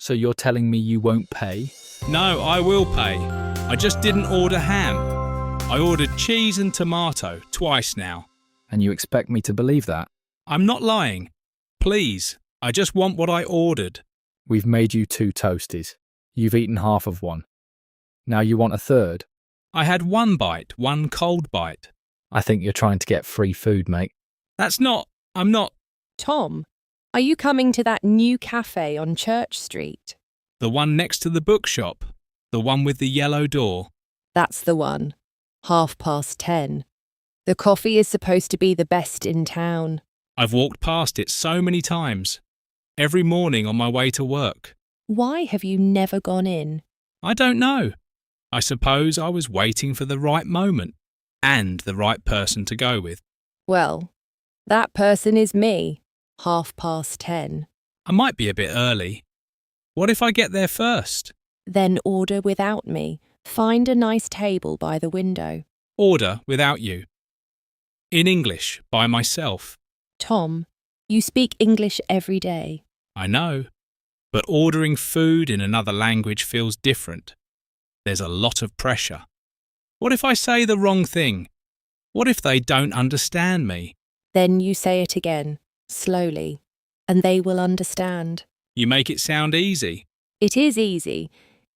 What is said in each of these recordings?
So you're telling me you won't pay? No, I will pay. I just didn't order ham. I ordered cheese and tomato twice now. And you expect me to believe that? I'm not lying. Please, I just want what I ordered. We've made you 2 toasties. You've eaten half of one. Now you want a third? I had one bite, one cold bite. I think you're trying to get free food, mate. I'm not. Tom, are you coming to that new cafe on Church Street? The one next to the bookshop. The one with the yellow door. That's the one. 10:30. The coffee is supposed to be the best in town. I've walked past it so many times. Every morning on my way to work. Why have you never gone in? I don't know. I suppose I was waiting for the right moment and the right person to go with. Well, that person is me. 10:30. I might be a bit early. What if I get there first? Then order without me. Find a nice table by the window. Order without you. In English, by myself. Tom, you speak English every day. I know. But ordering food in another language feels different. There's a lot of pressure. What if I say the wrong thing? What if they don't understand me? Then you say it again, slowly, and they will understand. You make it sound easy. It is easy.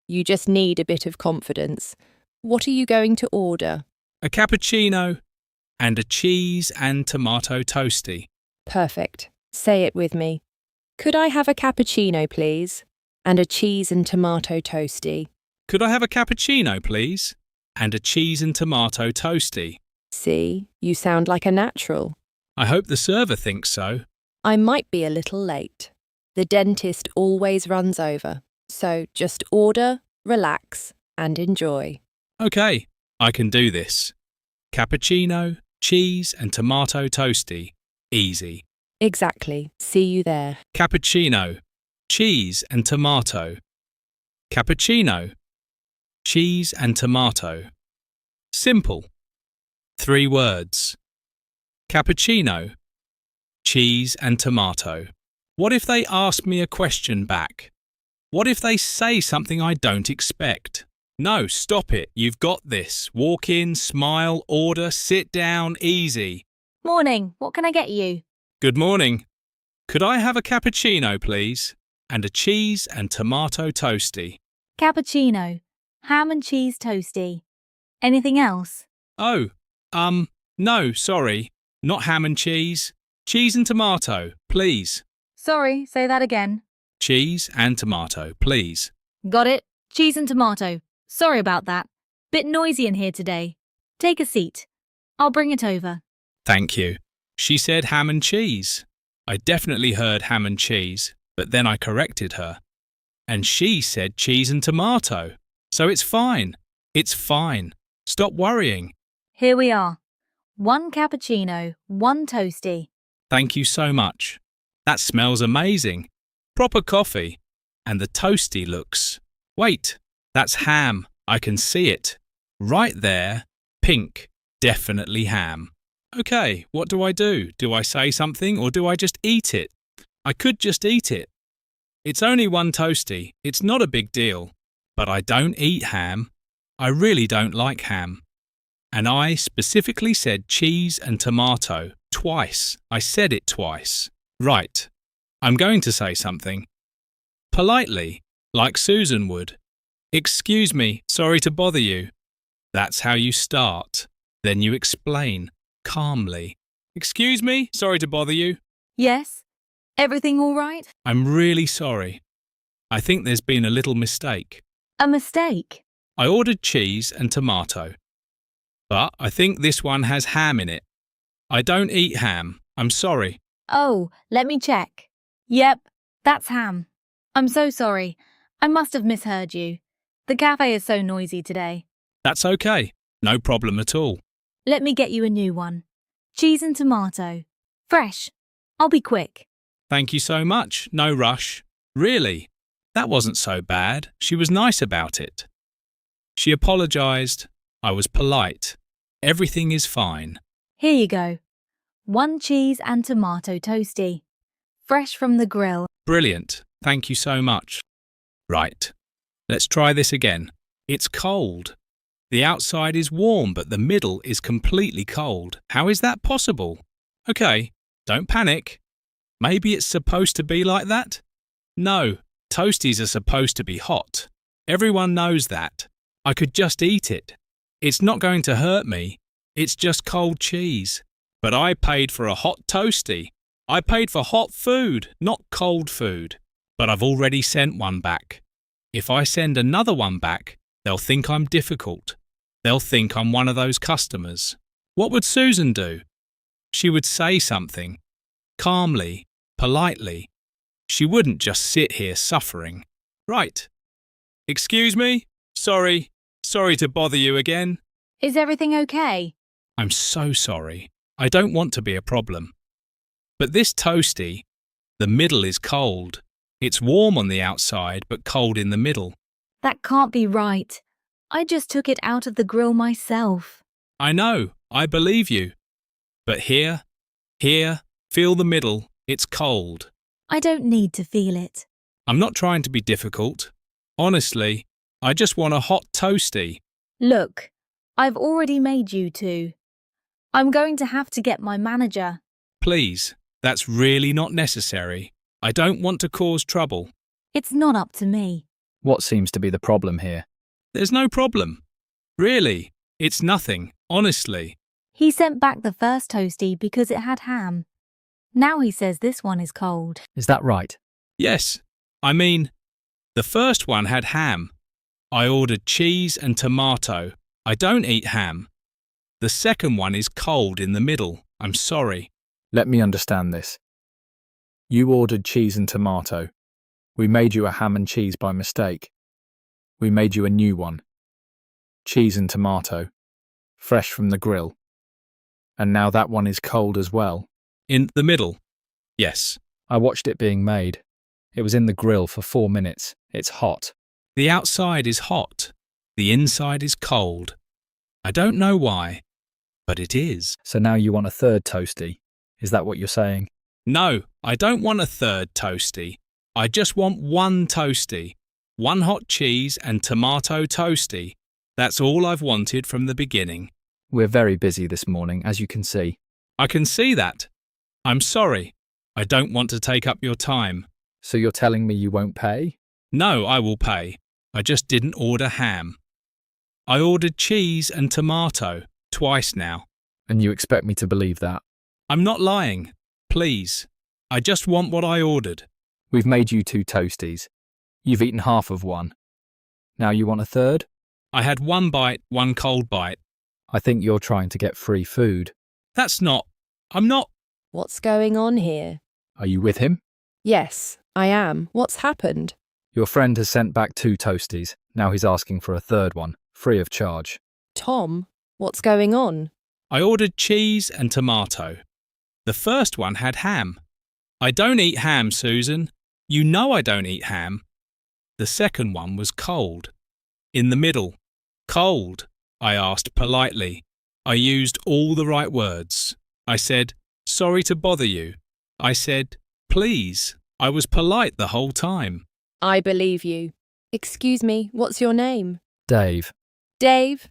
You just need a bit of confidence. What are you going to order? A cappuccino and a cheese and tomato toastie. Perfect. Say it with me. Could I have a cappuccino, please? And a cheese and tomato toastie. Could I have a cappuccino, please? And a cheese and tomato toastie. See, you sound like a natural. I hope the server thinks so. I might be a little late. The dentist always runs over. So just order, relax, and enjoy. OK, I can do this. Cappuccino, cheese and tomato toastie. Easy. Exactly. See you there. Cappuccino, cheese and tomato. Cappuccino, cheese and tomato. Simple. 3 words. Cappuccino, cheese and tomato. What if they ask me a question back? What if they say something I don't expect? No, stop it. You've got this. Walk in, smile, order, sit down, easy. Morning, what can I get you? Good morning. Could I have a cappuccino, please? And a cheese and tomato toastie. Cappuccino, ham and cheese toastie. Anything else? Oh, no, sorry. Not ham and cheese. Cheese and tomato, please. Sorry, say that again. Cheese and tomato, please. Got it. Cheese and tomato. Sorry about that. Bit noisy in here today. Take a seat. I'll bring it over. Thank you. She said ham and cheese. I definitely heard ham and cheese, but then I corrected her. And she said cheese and tomato. So it's fine. It's fine. Stop worrying. Here we are. 1 cappuccino, 1 toastie. Thank you so much. That smells amazing. Proper coffee. And the toastie looks... Wait, that's ham. I can see it. Right there. Pink. Definitely ham. OK, what do? Do I say something or do I just eat it? I could just eat it. It's only 1 toastie. It's not a big deal. But I don't eat ham. I really don't like ham. And I specifically said cheese and tomato twice. I said it twice. Right. I'm going to say something. Politely, like Susan would. Excuse me, sorry to bother you. That's how you start. Then you explain, calmly. Excuse me, sorry to bother you. Yes? Everything all right? I'm really sorry. I think there's been a little mistake. A mistake? I ordered cheese and tomato. But I think this one has ham in it. I don't eat ham. I'm sorry. Oh, let me check. Yep, that's ham. I'm so sorry. I must have misheard you. The cafe is so noisy today. That's okay. No problem at all. Let me get you a new one. Cheese and tomato. Fresh. I'll be quick. Thank you so much. No rush. Really? That wasn't so bad. She was nice about it. She apologised. I was polite. Everything is fine. Here you go. 1 cheese and tomato toastie. Fresh from the grill. Brilliant. Thank you so much. Right. Let's try this again. It's cold. The outside is warm, but the middle is completely cold. How is that possible? Okay, don't panic. Maybe it's supposed to be like that? No, toasties are supposed to be hot. Everyone knows that. I could just eat it. It's not going to hurt me. It's just cold cheese. But I paid for a hot toastie. I paid for hot food, not cold food. But I've already sent one back. If I send another one back, they'll think I'm difficult. They'll think I'm one of those customers. What would Susan do? She would say something. Calmly, politely. She wouldn't just sit here suffering. Right. Excuse me? Sorry. Sorry to bother you again. Is everything okay? I'm so sorry. I don't want to be a problem. But this toastie, the middle is cold. It's warm on the outside, but cold in the middle. That can't be right. I just took it out of the grill myself. I know, I believe you. But here, feel the middle. It's cold. I don't need to feel it. I'm not trying to be difficult. Honestly, I just want a hot toastie. Look, I've already made you two. I'm going to have to get my manager. Please, that's really not necessary. I don't want to cause trouble. It's not up to me. What seems to be the problem here? There's no problem. Really, it's nothing, honestly. He sent back the first toastie because it had ham. Now he says this one is cold. Is that right? Yes, I mean, the first one had ham. I ordered cheese and tomato. I don't eat ham. The second one is cold in the middle. I'm sorry. Let me understand this. You ordered cheese and tomato. We made you a ham and cheese by mistake. We made you a new one. Cheese and tomato. Fresh from the grill. And now that one is cold as well. In the middle. Yes. I watched it being made. It was in the grill for 4 minutes. It's hot. The outside is hot. The inside is cold. I don't know why, but it is. So now you want a third toastie. Is that what you're saying? No, I don't want a third toastie. I just want one toastie. One hot cheese and tomato toastie. That's all I've wanted from the beginning. We're very busy this morning, as you can see. I can see that. I'm sorry. I don't want to take up your time. So you're telling me you won't pay? No, I will pay. I just didn't order ham. I ordered cheese and tomato twice now. And you expect me to believe that? I'm not lying. Please. I just want what I ordered. We've made you 2 toasties. You've eaten half of one. Now you want a third? I had one bite, one cold bite. I think you're trying to get free food. I'm not. What's going on here? Are you with him? Yes, I am. What's happened? Your friend has sent back 2 toasties. Now he's asking for a third one, free of charge. Tom, what's going on? I ordered cheese and tomato. The first one had ham. I don't eat ham, Susan. You know I don't eat ham. The second one was cold. In the middle. Cold, I asked politely. I used all the right words. I said, sorry to bother you. I said, please. I was polite the whole time. I believe you. Excuse me, what's your name? Dave. Dave,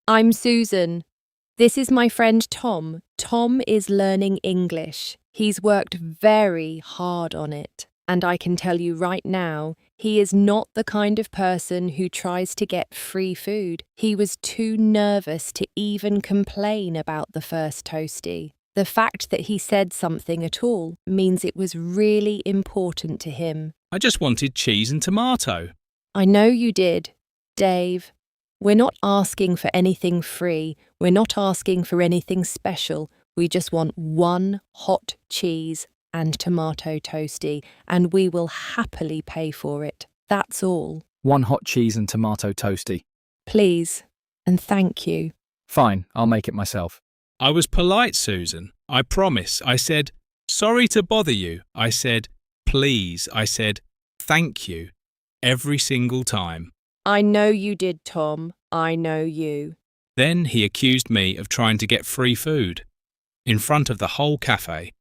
I'm Susan. This is my friend Tom. Tom is learning English. He's worked very hard on it. And I can tell you right now, he is not the kind of person who tries to get free food. He was too nervous to even complain about the first toastie. The fact that he said something at all means it was really important to him. I just wanted cheese and tomato. I know you did, Dave. We're not asking for anything free. We're not asking for anything special. We just want one hot cheese and tomato toastie, and we will happily pay for it. That's all. 1 hot cheese and tomato toastie. Please, and thank you. Fine, I'll make it myself. I was polite, Susan. I promise. I said, sorry to bother you. I said, please. I said, thank you. Every single time. I know you did, Tom. I know you. Then he accused me of trying to get free food. In front of the whole cafe.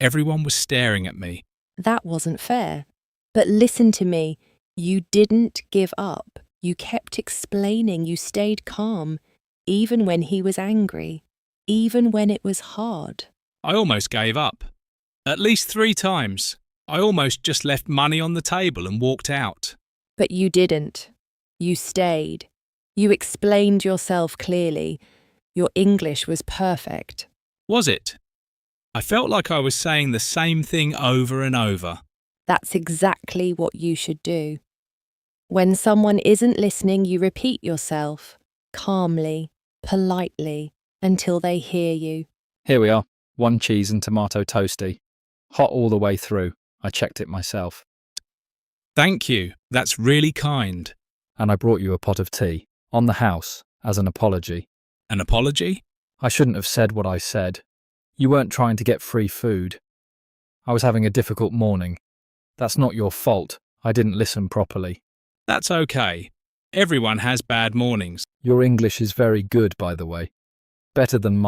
Everyone was staring at me. That wasn't fair. But listen to me. You didn't give up. You kept explaining. You stayed calm, even when he was angry, even when it was hard. I almost gave up. At least 3 times. I almost just left money on the table and walked out. But you didn't. You stayed. You explained yourself clearly. Your English was perfect. Was it? I felt like I was saying the same thing over and over. That's exactly what you should do. When someone isn't listening, you repeat yourself, calmly, politely, until they hear you. Here we are, 1 cheese and tomato toastie. Hot all the way through. I checked it myself. Thank you. That's really kind. And I brought you a pot of tea, on the house, as an apology. An apology? I shouldn't have said what I said. You weren't trying to get free food. I was having a difficult morning. That's not your fault. I didn't listen properly. That's okay. Everyone has bad mornings. Your English is very good, by the way. Better than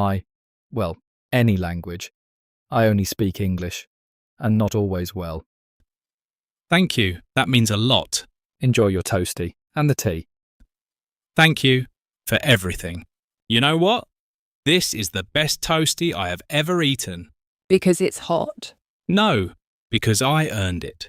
any language. I only speak English, and not always well. Thank you. That means a lot. Enjoy your toastie and the tea. Thank you for everything. You know what? This is the best toastie I have ever eaten. Because it's hot. No, because I earned it.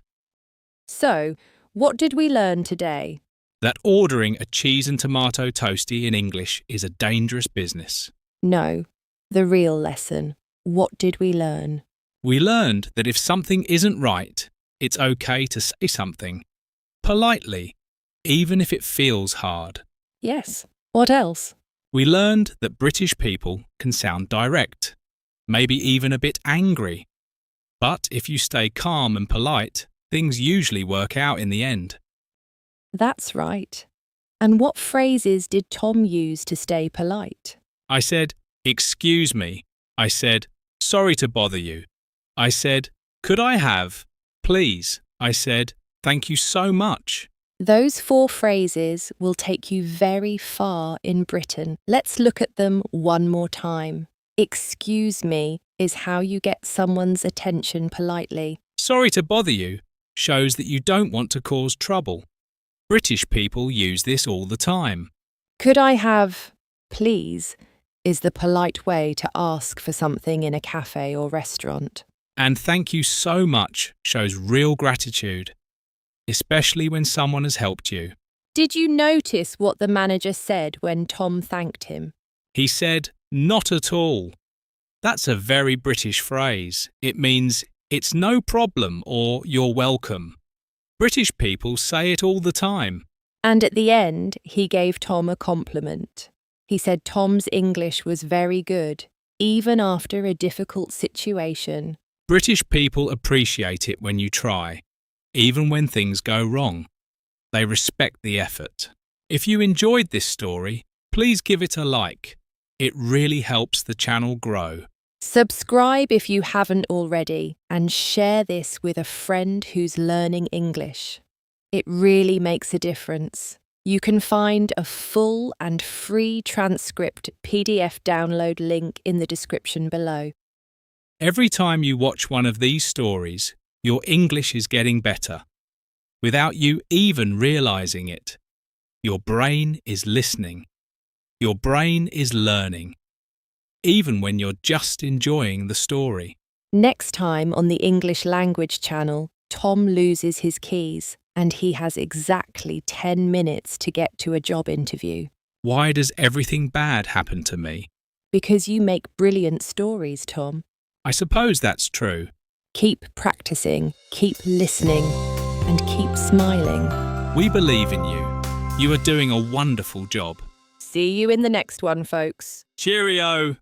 So, what did we learn today? That ordering a cheese and tomato toastie in English is a dangerous business. No, the real lesson. What did we learn? We learned that if something isn't right, it's okay to say something. Politely, even if it feels hard. Yes. What else? We learned that British people can sound direct, maybe even a bit angry. But if you stay calm and polite, things usually work out in the end. That's right. And what phrases did Tom use to stay polite? I said, "Excuse me." I said, "Sorry to bother you." I said, "Could I have, please?" I said, "Thank you so much." Those 4 phrases will take you very far in Britain. Let's look at them one more time. Excuse me is how you get someone's attention politely. Sorry to bother you shows that you don't want to cause trouble. British people use this all the time. Could I have, please, is the polite way to ask for something in a cafe or restaurant. And thank you so much shows real gratitude, especially when someone has helped you. Did you notice what the manager said when Tom thanked him? He said, "Not at all." That's a very British phrase. It means, "It's no problem" or "You're welcome." British people say it all the time. And at the end, he gave Tom a compliment. He said Tom's English was very good, even after a difficult situation. British people appreciate it when you try, even when things go wrong. They respect the effort. If you enjoyed this story, please give it a like. It really helps the channel grow. Subscribe if you haven't already, and share this with a friend who's learning English. It really makes a difference. You can find a full and free transcript PDF download link in the description below. Every time you watch one of these stories, your English is getting better, without you even realizing it. Your brain is listening. Your brain is learning, even when you're just enjoying the story. Next time on the English Language channel, Tom loses his keys and he has exactly 10 minutes to get to a job interview. Why does everything bad happen to me? Because you make brilliant stories, Tom. I suppose that's true. Keep practicing, keep listening, and keep smiling. We believe in you. You are doing a wonderful job. See you in the next one, folks. Cheerio!